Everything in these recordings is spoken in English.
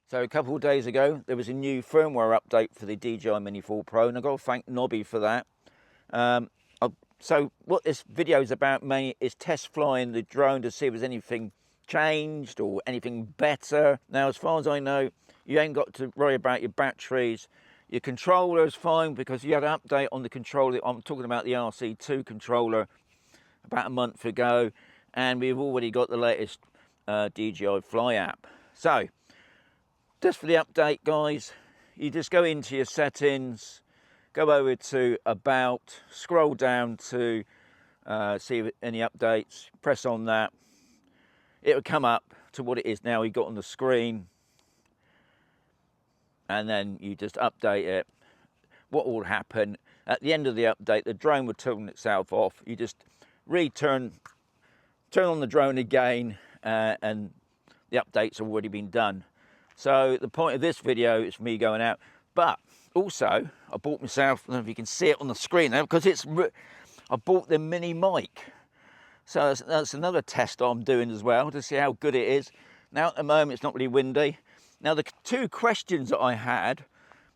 So a couple of days ago, there was a new firmware update for the DJI Mini 4 Pro, and I've got to thank Nobby for that. So what this video is about mainly is test flying the drone to see if there's anything changed or anything better. Now, as far as I know, you ain't got to worry about your batteries. Your controller is fine because you had an update on the controller. I'm talking about the RC2 controller about a month ago, and we've already got the latest DJI Fly app. So, just for the update, guys, you just go into your settings, go over to About, scroll down to see if any updates, press on that. It will come up to what it is now you got on the screen, and then you just update it. What will happen at the end of the update, the drone will turn itself off. You just turn on the drone again, and the update's already been done. So the point of this video is me going out, but also I bought myself, I don't know if you can see it on the screen now, because I bought the Mini mic. So that's another test I'm doing as well to see how good it is. Now at the moment it's not really windy. Now the two questions that I had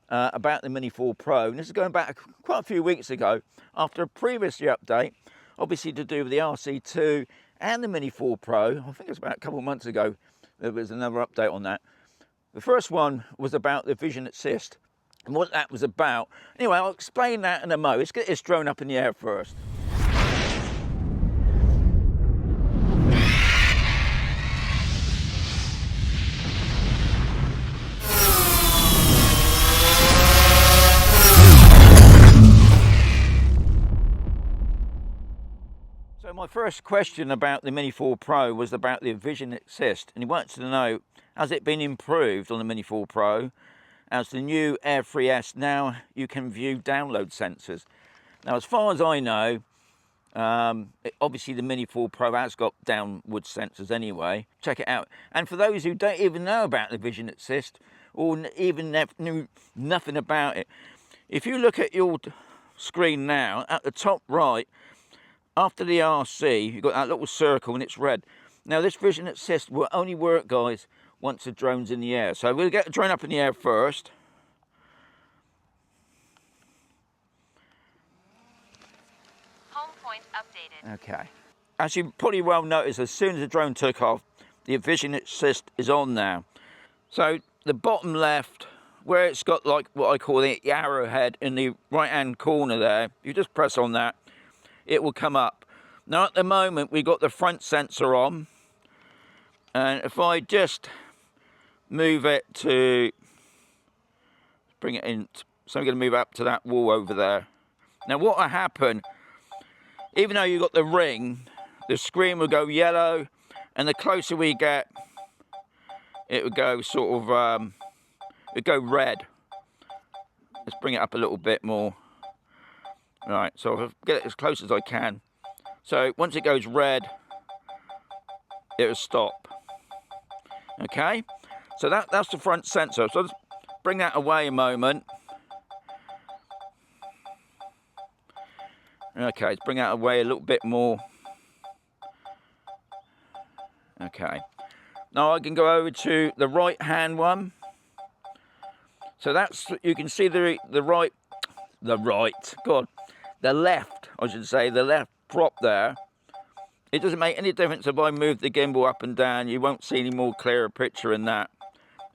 about the Mini 4 Pro, and this is going back quite a few weeks ago, after a previous update, obviously to do with the RC2 and the Mini 4 Pro, I think it was about a couple of months ago, there was another update on that. The first one was about the Vision Assist and what that was about. Anyway, I'll explain that in a mo. Let's get this drone up in the air first. So my first question about the Mini 4 Pro was about the Vision Assist, and he wanted to know, has it been improved on the Mini 4 Pro? As the new Air 3S, now you can view download sensors. Now, as far as I know, obviously the Mini 4 Pro has got downward sensors anyway. Check it out. And for those who don't even know about the Vision Assist, or even knew nothing about it, if you look at your screen now, at the top right, after the RC, you've got that little circle and it's red. Now this Vision Assist will only work, guys, once the drone's in the air. So we'll get the drone up in the air first. Home point updated. Okay. As you probably well noticed, as soon as the drone took off, the Vision Assist is on now. So the bottom left, where it's got like what I call the arrowhead in the right hand corner there, you just press on that, it will come up. Now at the moment we've got the front sensor on, and if I just move it to, bring it in, so I'm going to move up to that wall over there. Now what will happen, even though you've got the ring, the screen will go yellow, and the closer we get, it would go sort of, it would go red. Let's bring it up a little bit more. Right, so I'll get it as close as I can. So once it goes red, it will stop. Okay, so that's the front sensor. So let's bring that away a moment. Okay, let's bring that away a little bit more. Okay, now I can go over to the right hand one. So that's, you can see the left, I should say, the left prop there. It doesn't make any difference if I move the gimbal up and down, you won't see any more clearer picture in that.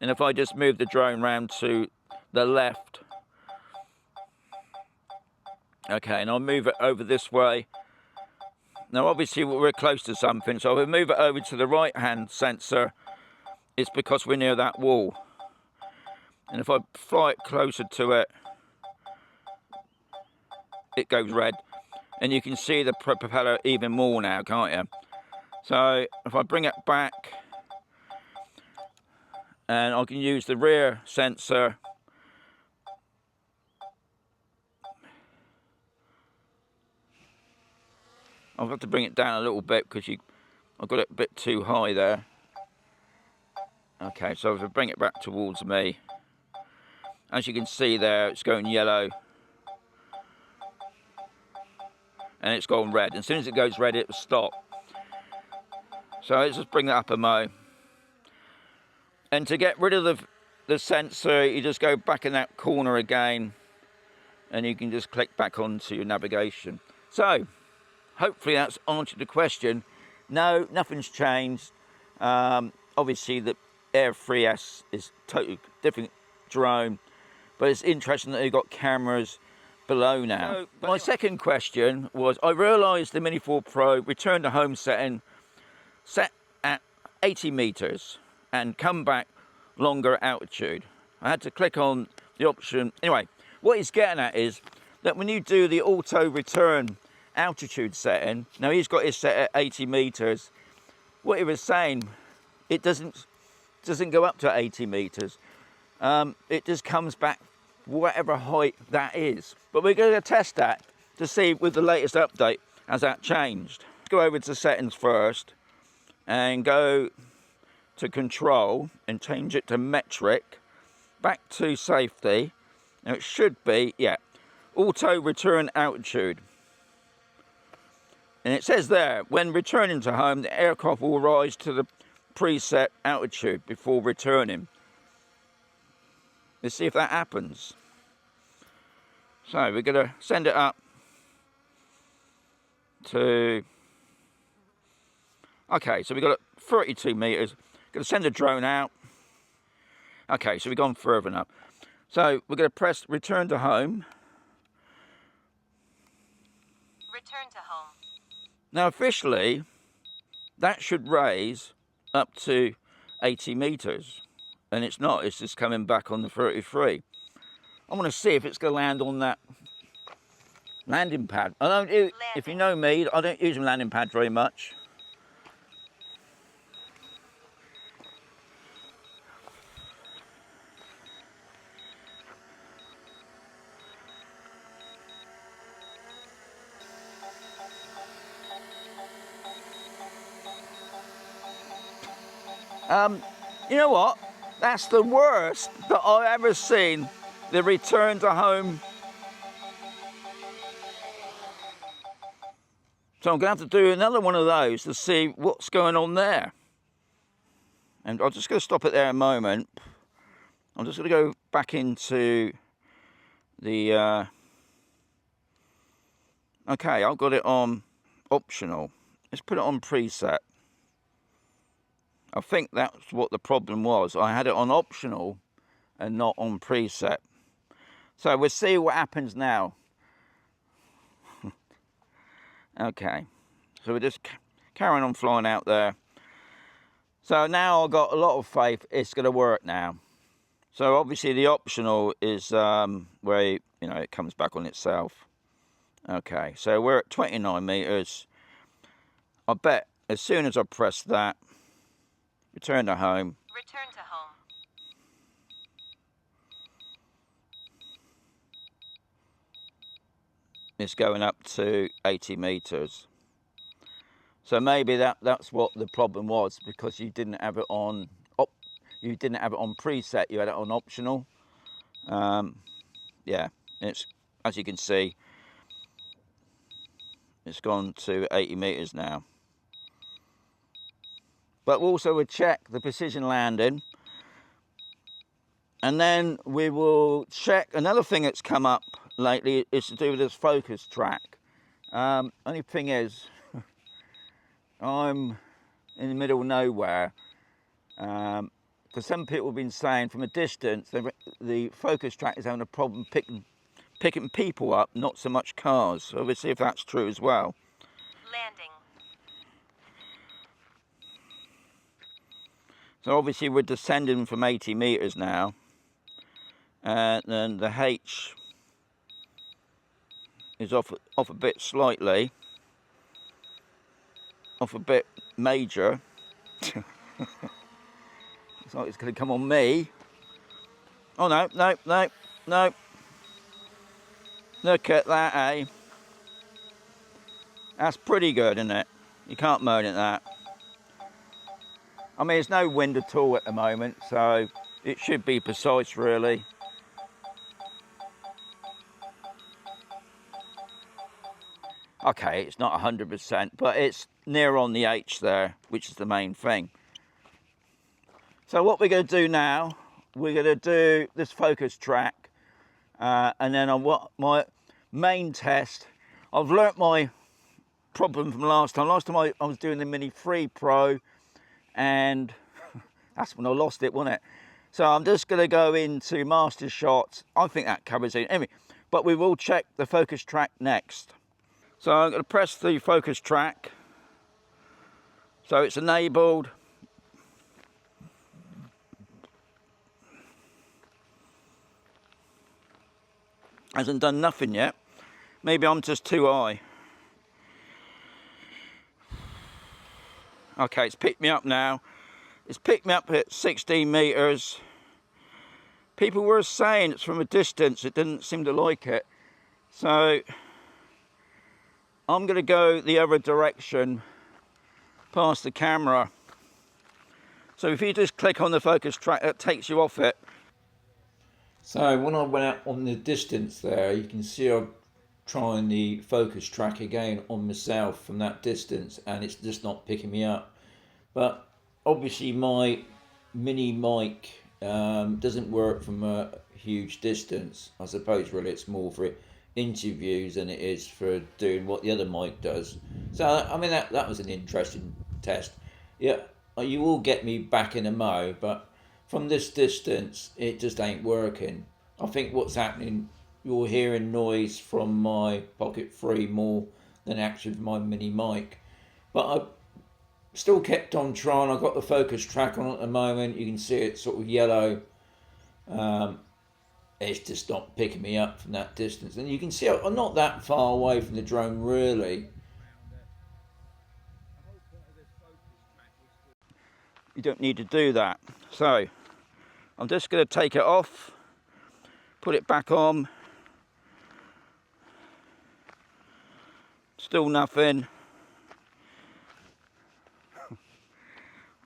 And if I just move the drone round to the left, okay, and I'll move it over this way. Now obviously we're close to something, so if I move it over to the right hand sensor, it's because we're near that wall. And if I fly it closer to it, it goes red. And you can see the propeller even more now, can't you? So if I bring it back, and I can use the rear sensor. I'll have to bring it down a little bit because I've got it a bit too high there. Okay, so if I bring it back towards me, as you can see there, it's going yellow. And it's gone red. And as soon as it goes red, it will stop. So let's just bring that up a mo. And to get rid of the sensor, you just go back in that corner again, and you can just click back onto your navigation. So, hopefully that's answered the question. No, nothing's changed. Obviously, the Air 3S is totally different drone, but it's interesting that they've got cameras below now. So, my second question was, I realised the Mini 4 Pro return to home setting set at 80 meters and come back longer altitude. I had to click on the option. Anyway, what he's getting at is that when you do the auto return altitude setting, now he's got his set at 80 meters. What he was saying, it doesn't go up to 80 meters. It just comes back whatever height that is. But we're going to test that to see with the latest update, has that changed. Let's go over to settings first and go to control and change it to metric, back to safety. Now it should be, yeah, auto return altitude. And it says there, when returning to home, the aircraft will rise to the preset altitude before returning. Let's see if that happens. So we're going to send it up to, okay, so we've got 32 meters. Going to send the drone out. Okay, so we've gone further now. So we're going to press return to home. Return to home. Now officially, that should raise up to 80 meters. And it's not, it's just coming back on the 33. I want to see if it's going to land on that landing pad. I don't, if you know me, I don't use a landing pad very much. You know what? That's the worst that I've ever seen, the return to home. So I'm going to have to do another one of those to see what's going on there. And I'm just going to stop it there a moment. I'm just going to go back into the... Okay, I've got it on optional. Let's put it on preset. I think that's what the problem was. I had it on optional and not on preset. So we'll see what happens now. Okay, so we're just carrying on flying out there. So now I've got a lot of faith it's going to work now. So obviously the optional is where, you know, it comes back on itself. Okay, so we're at 29 meters. I bet as soon as I press that, return to home. Return to home. It's going up to 80 meters. So maybe that's what the problem was, because you didn't have it on preset, you had it on optional. Yeah, it's, as you can see, it's gone to 80 meters now. But also we'll check the precision landing, and then we will check another thing that's come up lately is to do with this focus track. Only thing is, I'm in the middle of nowhere. Because some people have been saying from a distance the focus track is having a problem picking people up, not so much cars. So we'll see if that's true as well. Landing. So obviously we're descending from 80 meters now, and then the H is off a bit slightly, off a bit major. It's like it's going to come on me. Oh no, no, no, no. Look at that, eh? That's pretty good, isn't it? You can't moan at that. I mean, there's no wind at all at the moment, so it should be precise, really. Okay, it's not 100%, but it's near on the H there, which is the main thing. So what we're going to do now, we're going to do this focus track, and then on what my main test. I've learnt my problem from last time. Last time I was doing the Mini 3 Pro, and that's when I lost it, wasn't it? So I'm just going to go into master shots. I think that covers it anyway, but we will check the focus track next. So I'm going to press the focus track, so it's enabled. Hasn't done nothing yet. Maybe I'm just too high. Okay, it's picked me up now. It's picked me up at 16 meters. People were saying it's from a distance. It didn't seem to like it. So I'm going to go the other direction past the camera. So if you just click on the focus track, it takes you off it. So when I went out on the distance there, you can see I'm trying the focus track again on myself from that distance, and it's just not picking me up. But obviously my mini mic doesn't work from a huge distance. I suppose really it's more for interviews than it is for doing what the other mic does. So I mean that was an interesting test. Yeah, you will get me back in a mo, but from this distance it just ain't working. I think what's happening, you're hearing noise from my Pocket 3 more than actually from my mini mic. But I still kept on trying. I've got the focus track on at the moment. You can see it's sort of yellow. It's just not picking me up from that distance. And you can see I'm not that far away from the drone really. You don't need to do that. So I'm just going to take it off, put it back on. Still nothing.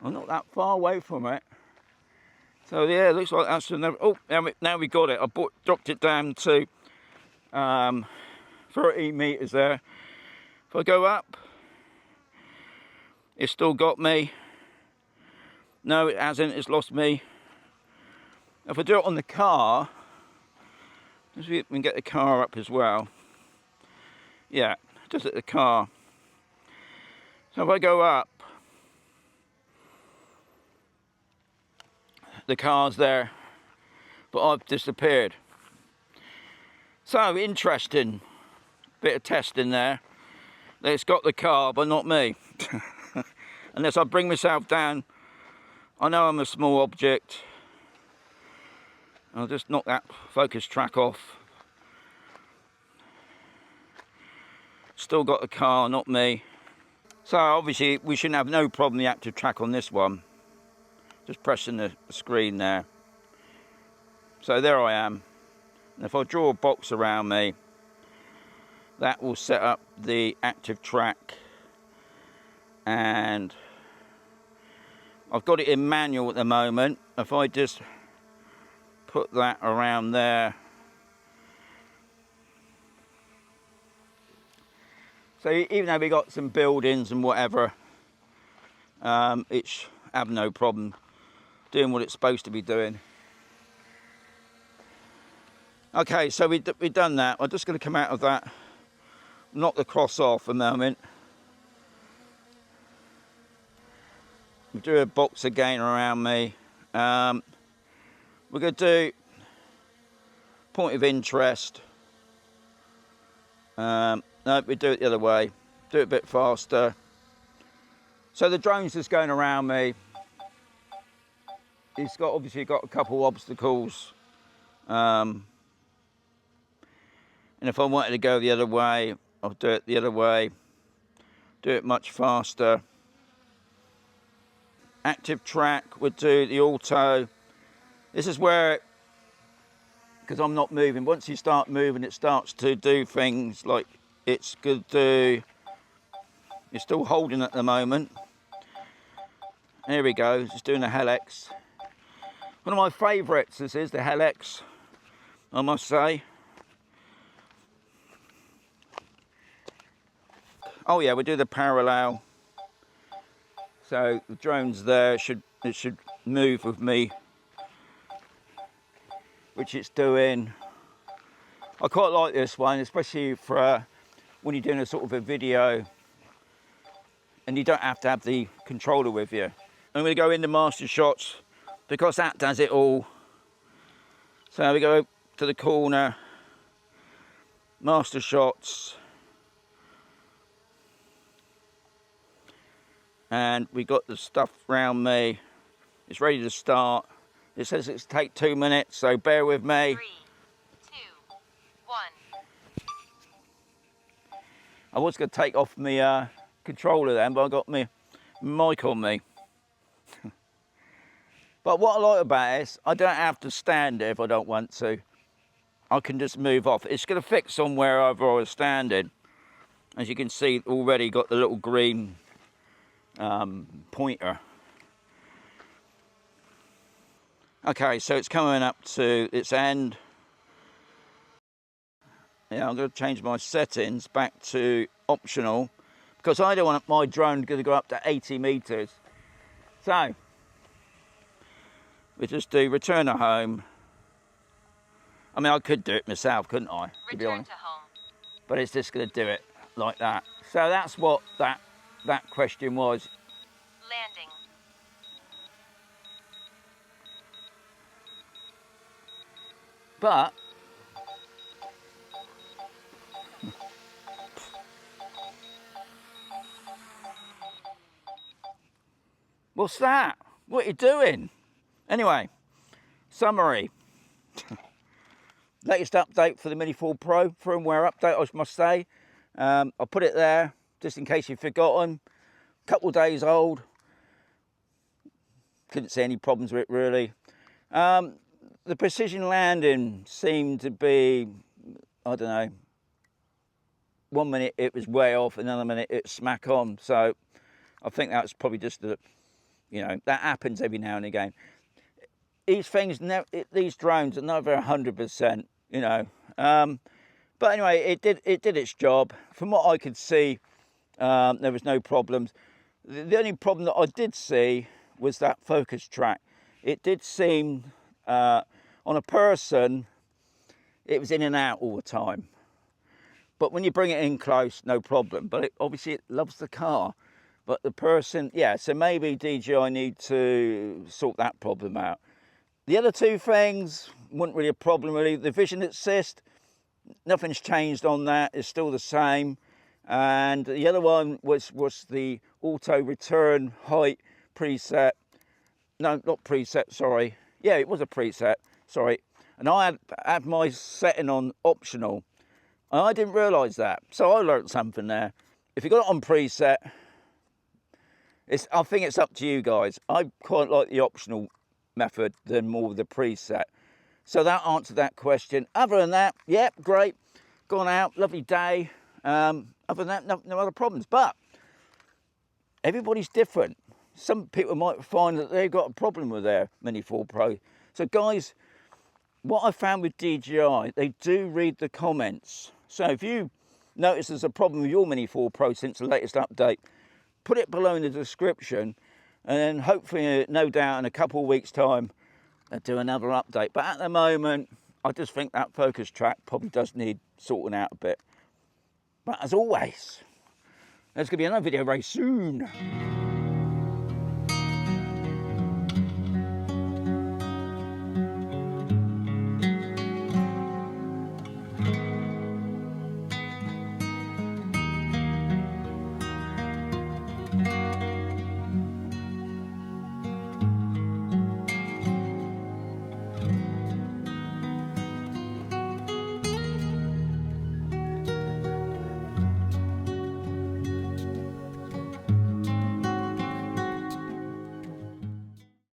I'm not that far away from it. So yeah, it looks like that's another. Oh, now we got it. I dropped it down to 30 meters there. If I go up, it's still got me. No, it hasn't. It's lost me. If I do it on the car, let's see if we can get the car up as well. Yeah, just at the car. So if I go up, the car's there, but I've disappeared. So interesting bit of testing there. It's got the car, but not me. Unless I bring myself down. I know I'm a small object. I'll just knock that focus track off. Still got the car, not me. So obviously we shouldn't have no problem with the active track on this one. Just pressing the screen there. So there I am. And if I draw a box around me, that will set up the active track. And I've got it in manual at the moment. If I just put that around there. So even though we got some buildings and whatever, it's have no problem doing what it's supposed to be doing. Okay, so we've done that. I'm just going to come out of that, knock the cross off a moment. We'll do a box again around me. We're going to do point of interest. No, we do it the other way. Do it a bit faster. So the drone's just going around me. It's got obviously got a couple obstacles. And if I wanted to go the other way, I'll do it the other way. Do it much faster. Active track would do the auto. This is where, because I'm not moving, once you start moving, it starts to do things like it's good to, you're still holding at the moment. There we go, just doing the helix. One of my favourites, this is the helix, I must say. Oh yeah, we do the parallel. So the drone's there, it should move with me. which it's doing. I quite like this one, especially for when you're doing a sort of a video and you don't have to have the controller with you. I'm going to go into master shots because that does it all. So we go to the corner, master shots, and we got the stuff around me. It's ready to start. It says it's take 2 minutes, so bear with me. 3, 2, 1. I was going to take off my controller then, but I got my mic on me. But what I like about it is I don't have to stand there if I don't want to. I can just move off. It's going to fix on wherever I was standing. As you can see, already got the little green pointer. Okay, so it's coming up to its end. Yeah, I'm going to change my settings back to optional because I don't want my drone to go up to 80 meters. So we just do return to home. I mean, I could do it myself, couldn't I? To be Return honest. to home. But it's just going to do it like that. So that's what that question was. Landing. But what's that? What are you doing? Anyway, summary. Latest update for the Mini 4 Pro, firmware update, I must say. I'll put it there just in case you've forgotten. Couple days old. Couldn't see any problems with it really. The precision landing seemed to be, I don't know, 1 minute it was way off, another minute it smack on. So I think that's probably just the, you know, that happens every now and again. These things, these drones are never 100%, you know. But anyway, it did its job. From what I could see, there was no problems. The only problem that I did see was that focus track. It did seem, on a person, it was in and out all the time. But when you bring it in close, no problem. But obviously it loves the car. But the person, yeah, so maybe DJI need to sort that problem out. The other two things weren't really a problem really. The vision assist, nothing's changed on that. It's still the same. And the other one was the auto return height preset. No, not preset, sorry. Yeah, it was a preset, sorry. And I had my setting on optional. And I didn't realise that. So I learned something there. If you got it on preset, I think it's up to you guys. I quite like the optional method than more the preset. So that answered that question. Other than that, yep, great. Gone out, lovely day. Other than that, no other problems. But everybody's different. Some people might find that they've got a problem with their Mini 4 Pro. So guys, what I found with DJI, they do read the comments. So if you notice there's a problem with your Mini 4 Pro since the latest update, put it below in the description, and then hopefully, no doubt, in a couple of weeks' time, they'll do another update. But at the moment, I just think that focus track probably does need sorting out a bit. But as always, there's going to be another video very soon.